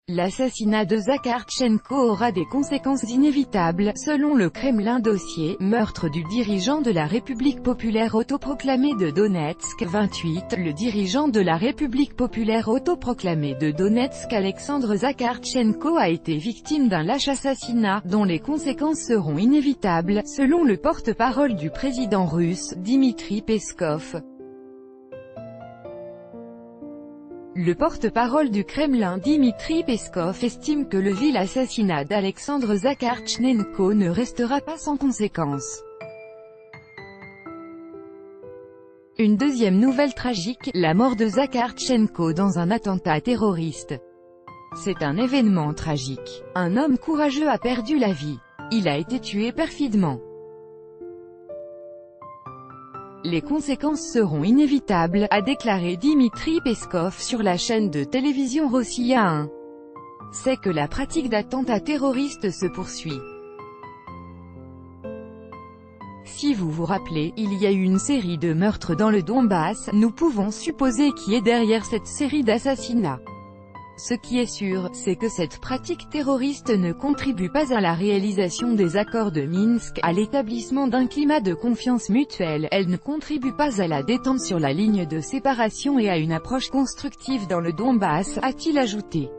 L'assassinat de Zakhartchenko aura des conséquences inévitables, selon le Kremlin. Dossier, meurtre du dirigeant de la République populaire autoproclamée de Donetsk. 28. Le dirigeant de la République populaire autoproclamée de Donetsk, Alexandre Zakhartchenko, a été victime d'un lâche assassinat, dont les conséquences seront inévitables, selon le porte-parole du président russe, Dmitri Peskov. Le porte-parole du Kremlin, Dmitri Peskov, estime que le vil assassinat d'Alexandre Zakhartchenko ne restera pas sans conséquences. Une deuxième nouvelle tragique, la mort de Zakhartchenko dans un attentat terroriste. C'est un événement tragique. Un homme courageux a perdu la vie. Il a été tué perfidement. Les conséquences seront inévitables, a déclaré Dmitri Peskov sur la chaîne de télévision Rossiya 1. C'est que la pratique d'attentats terroristes se poursuit. Si vous vous rappelez, il y a eu une série de meurtres dans le Donbass, nous pouvons supposer qui est derrière cette série d'assassinats. Ce qui est sûr, c'est que cette pratique terroriste ne contribue pas à la réalisation des accords de Minsk, à l'établissement d'un climat de confiance mutuelle, elle ne contribue pas à la détente sur la ligne de séparation et à une approche constructive dans le Donbass, a-t-il ajouté.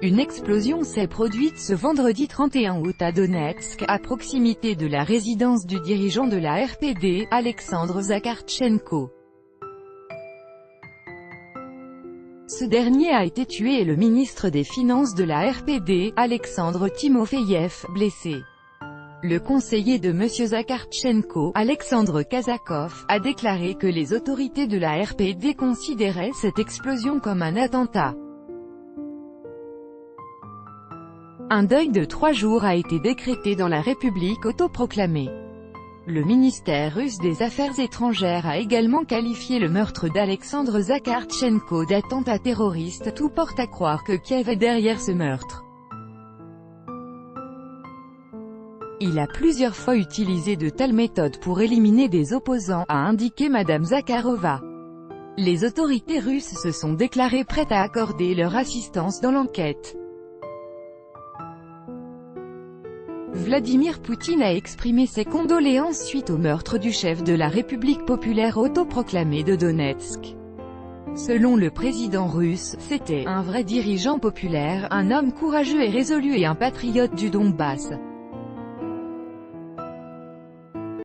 Une explosion s'est produite ce vendredi 31 août à Donetsk, à proximité de la résidence du dirigeant de la RPD, Alexandre Zakhartchenko. Ce dernier a été tué et le ministre des Finances de la RPD, Alexandre Timofeyev, blessé. Le conseiller de M. Zakhartchenko, Alexandre Kazakov, a déclaré que les autorités de la RPD considéraient cette explosion comme un attentat. Un deuil de 3 jours a été décrété dans la République autoproclamée. Le ministère russe des Affaires étrangères a également qualifié le meurtre d'Alexandre Zakhartchenko d'attentat terroriste. Tout porte à croire que Kiev est derrière ce meurtre. Il a plusieurs fois utilisé de telles méthodes pour éliminer des opposants, a indiqué Madame Zakharova. Les autorités russes se sont déclarées prêtes à accorder leur assistance dans l'enquête. Vladimir Poutine a exprimé ses condoléances suite au meurtre du chef de la République populaire autoproclamée de Donetsk. Selon le président russe, c'était un vrai dirigeant populaire, un homme courageux et résolu et un patriote du Donbass.